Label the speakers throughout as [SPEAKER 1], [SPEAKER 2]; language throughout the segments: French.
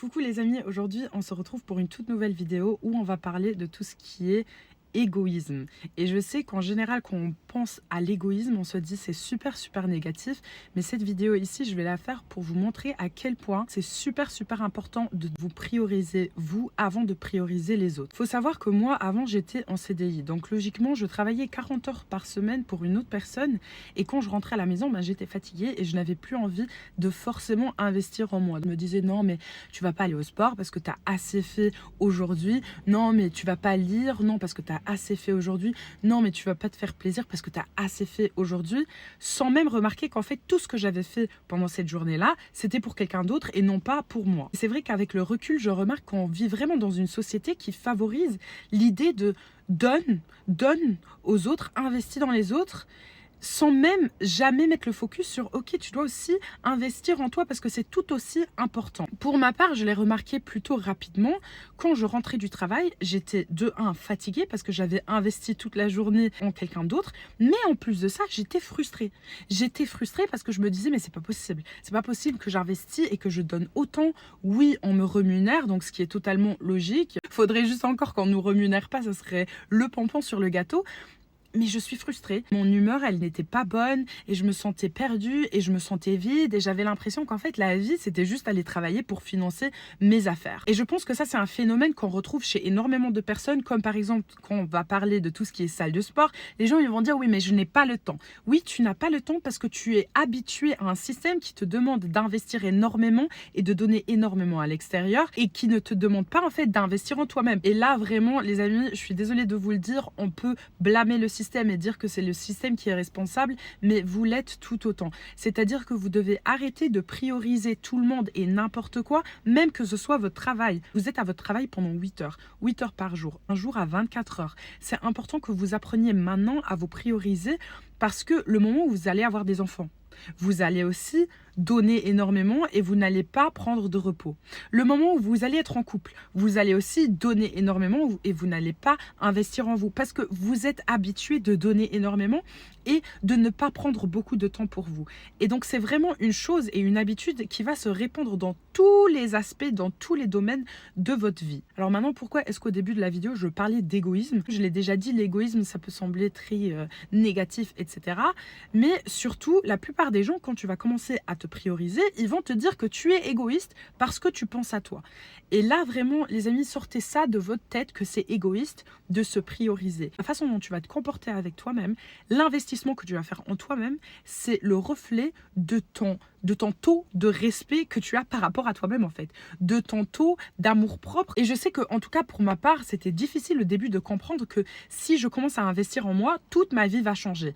[SPEAKER 1] Coucou les amis, aujourd'hui on se retrouve pour une toute nouvelle vidéo où on va parler de tout ce qui est égoïsme. Et je sais qu'en général quand on pense à l'égoïsme, on se dit c'est super négatif, mais cette vidéo ici je vais la faire pour vous montrer à quel point c'est super important de vous prioriser vous avant de prioriser les autres. Faut savoir que moi avant j'étais en CDI, donc logiquement je travaillais 40 heures par semaine pour une autre personne et quand je rentrais à la maison j'étais fatiguée et je n'avais plus envie de forcément investir en moi. Je me disais non mais tu vas pas aller au sport parce que tu as assez fait aujourd'hui, non mais tu vas pas lire, non parce que tu as assez fait aujourd'hui, non mais tu vas pas te faire plaisir parce que tu as assez fait aujourd'hui, sans même remarquer qu'en fait tout ce que j'avais fait pendant cette journée-là, c'était pour quelqu'un d'autre et non pas pour moi. C'est vrai qu'avec le recul, je remarque qu'on vit vraiment dans une société qui favorise l'idée de donne aux autres, investis dans les autres, sans même jamais mettre le focus sur ok, tu dois aussi investir en toi parce que c'est tout aussi important. Pour ma part, je l'ai remarqué plutôt rapidement. Quand je rentrais du travail, j'étais de un fatiguée parce que j'avais investi toute la journée en quelqu'un d'autre, mais en plus de ça, j'étais frustrée. J'étais frustrée parce que je me disais mais c'est pas possible. C'est pas possible que j'investis et que je donne autant. Oui, on me rémunère, donc ce qui est totalement logique. Faudrait juste encore qu'on nous rémunère pas, ça serait le pompon sur le gâteau. Mais je suis frustrée. Mon humeur, elle n'était pas bonne et je me sentais perdue et je me sentais vide et j'avais l'impression qu'en fait, la vie, c'était juste aller travailler pour financer mes affaires. Et je pense que ça, c'est un phénomène qu'on retrouve chez énormément de personnes, comme par exemple, quand on va parler de tout ce qui est salle de sport, les gens, ils vont dire, oui, mais je n'ai pas le temps. Oui, tu n'as pas le temps parce que tu es habitué à un système qui te demande d'investir énormément et de donner énormément à l'extérieur et qui ne te demande pas, en fait, d'investir en toi-même. Et là, vraiment, les amis, je suis désolée de vous le dire, on peut blâmer le système et dire que c'est le système qui est responsable, mais vous l'êtes tout autant. C'est-à-dire que vous devez arrêter de prioriser tout le monde et n'importe quoi, même que ce soit votre travail. Vous êtes à votre travail pendant 8 heures, 8 heures par jour, un jour à 24 heures. C'est important que vous appreniez maintenant à vous prioriser parce que le moment où vous allez avoir des enfants, vous allez aussi donner énormément et vous n'allez pas prendre de repos. Le moment où vous allez être en couple, vous allez aussi donner énormément et vous n'allez pas investir en vous parce que vous êtes habitué de donner énormément et de ne pas prendre beaucoup de temps pour vous. Et donc c'est vraiment une chose et une habitude qui va se répandre dans tous les aspects, dans tous les domaines de votre vie. Alors maintenant, pourquoi est-ce qu'au début de la vidéo, je parlais d'égoïsme? Je l'ai déjà dit, l'égoïsme, ça peut sembler très négatif, etc. Mais surtout, la plupart des gens, quand tu vas commencer à te prioriser, ils vont te dire que tu es égoïste parce que tu penses à toi. Et là, vraiment, les amis, sortez ça de votre tête que c'est égoïste de se prioriser. La façon dont tu vas te comporter avec toi-même, l'investissement que tu vas faire en toi-même, c'est le reflet de ton taux de respect que tu as par rapport à toi-même en fait, de ton taux d'amour-propre. Et je sais que, en tout cas pour ma part, c'était difficile au début de comprendre que si je commence à investir en moi, toute ma vie va changer.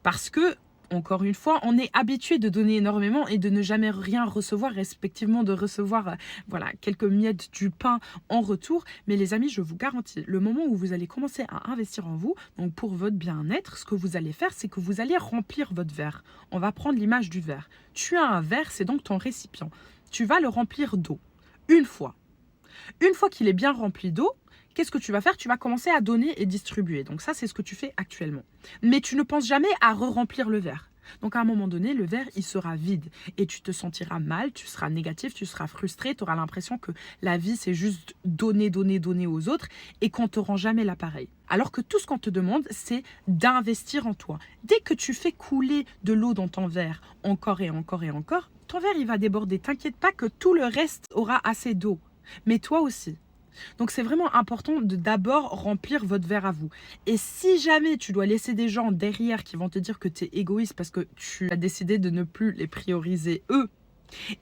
[SPEAKER 1] Parce que encore une fois, on est habitué de donner énormément et de ne jamais rien recevoir, respectivement de recevoir voilà, quelques miettes du pain en retour. Mais les amis, je vous garantis, le moment où vous allez commencer à investir en vous, donc pour votre bien-être, ce que vous allez faire, c'est que vous allez remplir votre verre. On va prendre l'image du verre. Tu as un verre, c'est donc ton récipient. Tu vas le remplir d'eau. Une fois. Une fois qu'il est bien rempli d'eau, qu'est-ce que tu vas faire? Tu vas commencer à donner et distribuer. Donc ça, c'est ce que tu fais actuellement. Mais tu ne penses jamais à re-remplir le verre. Donc à un moment donné, le verre, il sera vide. Et tu te sentiras mal, tu seras négatif, tu seras frustré, tu auras l'impression que la vie, c'est juste donner aux autres et qu'on ne te rend jamais l'appareil. Alors que tout ce qu'on te demande, c'est d'investir en toi. Dès que tu fais couler de l'eau dans ton verre, encore et encore et encore, ton verre, il va déborder. T'inquiète pas que tout le reste aura assez d'eau. Mais toi aussi. Donc c'est vraiment important de d'abord remplir votre verre à vous. Et si jamais tu dois laisser des gens derrière qui vont te dire que tu es égoïste parce que tu as décidé de ne plus les prioriser eux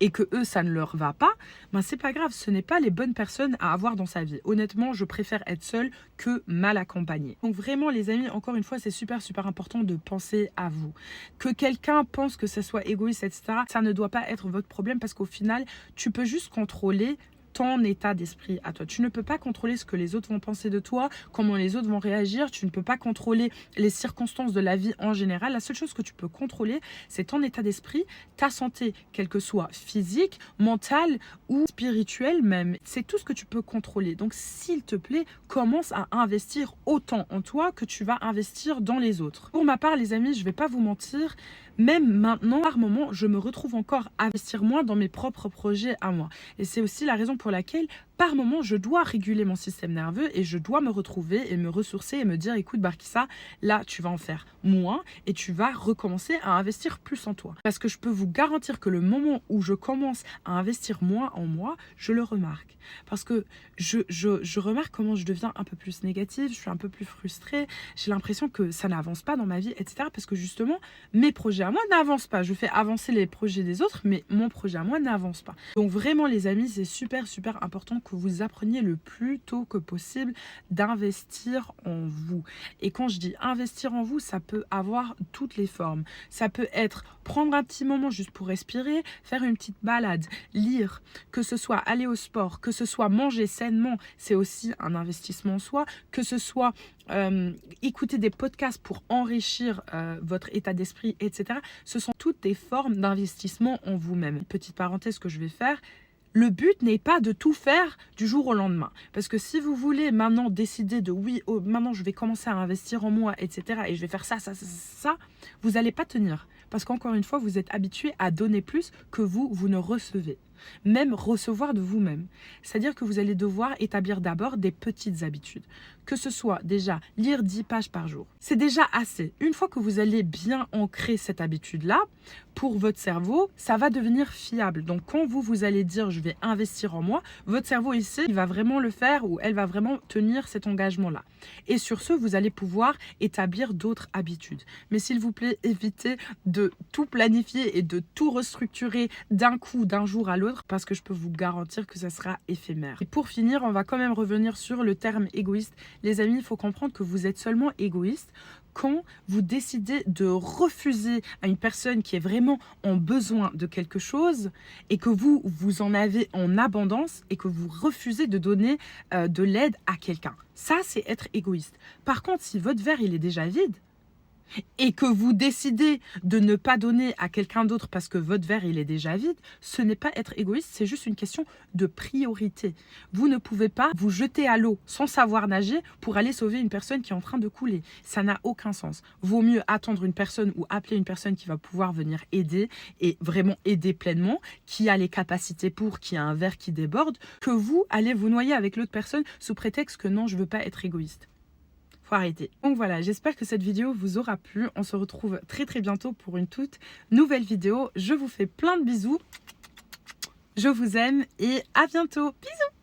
[SPEAKER 1] et que eux ça ne leur va pas, ben c'est pas grave, ce n'est pas les bonnes personnes à avoir dans sa vie. Honnêtement, je préfère être seule que mal accompagnée. Donc vraiment les amis, encore une fois, c'est super important de penser à vous. Que quelqu'un pense que ça soit égoïste, etc., ça ne doit pas être votre problème parce qu'au final, tu peux juste contrôler ton état d'esprit à toi. Tu ne peux pas contrôler ce que les autres vont penser de toi, comment les autres vont réagir. Tu ne peux pas contrôler les circonstances de la vie en général. La seule chose que tu peux contrôler, c'est ton état d'esprit, ta santé, quelle que soit physique, mentale ou spirituelle même. C'est tout ce que tu peux contrôler. Donc, s'il te plaît, commence à investir autant en toi que tu vas investir dans les autres. Pour ma part, les amis, je ne vais pas vous mentir, même maintenant, par moment, je me retrouve encore à investir moins dans mes propres projets à moi. Et c'est aussi la raison pour pour laquelle par moment je dois réguler mon système nerveux et je dois me retrouver et me ressourcer et me dire écoute Barkissa, là tu vas en faire moins et tu vas recommencer à investir plus en toi. Parce que je peux vous garantir que le moment où je commence à investir moins en moi, je le remarque. Parce que je remarque comment je deviens un peu plus négative, je suis un peu plus frustrée, j'ai l'impression que ça n'avance pas dans ma vie, etc. Parce que justement, mes projets à moi n'avancent pas. Je fais avancer les projets des autres, mais mon projet à moi n'avance pas. Donc vraiment les amis, c'est super important que vous appreniez le plus tôt que possible d'investir en vous. Et quand je dis investir en vous, ça peut avoir toutes les formes. Ça peut être prendre un petit moment juste pour respirer, faire une petite balade, lire, que ce soit aller au sport, que ce soit manger sainement, c'est aussi un investissement en soi, que ce soit écouter des podcasts pour enrichir votre état d'esprit, etc. Ce sont toutes des formes d'investissement en vous-même. Petite parenthèse que je vais faire. Le but n'est pas de tout faire du jour au lendemain. Parce que si vous voulez maintenant décider de oui, oh, maintenant je vais commencer à investir en moi, etc. et je vais faire ça, vous n'allez pas tenir. Parce qu'encore une fois, vous êtes habitué à donner plus que vous ne recevez. Même recevoir de vous-même. C'est-à-dire que vous allez devoir établir d'abord des petites habitudes. Que ce soit déjà lire 10 pages par jour. C'est déjà assez. Une fois que vous allez bien ancrer cette habitude-là, pour votre cerveau, ça va devenir fiable. Donc quand vous allez dire je vais investir en moi, votre cerveau ici, il va vraiment le faire ou elle va vraiment tenir cet engagement-là. Et sur ce, vous allez pouvoir établir d'autres habitudes. Mais s'il vous plaît, évitez de tout planifier et de tout restructurer d'un coup, d'un jour à l'autre, parce que je peux vous garantir que ça sera éphémère. Et pour finir, on va quand même revenir sur le terme égoïste. Les amis, il faut comprendre que vous êtes seulement égoïste quand vous décidez de refuser à une personne qui est vraiment en besoin de quelque chose et que vous en avez en abondance et que vous refusez de donner de l'aide à quelqu'un. Ça, c'est être égoïste. Par contre, si votre verre, il est déjà vide, et que vous décidez de ne pas donner à quelqu'un d'autre parce que votre verre il est déjà vide, ce n'est pas être égoïste, c'est juste une question de priorité. Vous ne pouvez pas vous jeter à l'eau sans savoir nager pour aller sauver une personne qui est en train de couler. Ça n'a aucun sens. Vaut mieux attendre une personne ou appeler une personne qui va pouvoir venir aider et vraiment aider pleinement, qui a les capacités pour, qui a un verre qui déborde, que vous allez vous noyer avec l'autre personne sous prétexte que non, je ne veux pas être égoïste. Faut arrêter. Donc voilà, j'espère que cette vidéo vous aura plu. On se retrouve très bientôt pour une toute nouvelle vidéo. Je vous fais plein de bisous. Je vous aime et à bientôt. Bisous.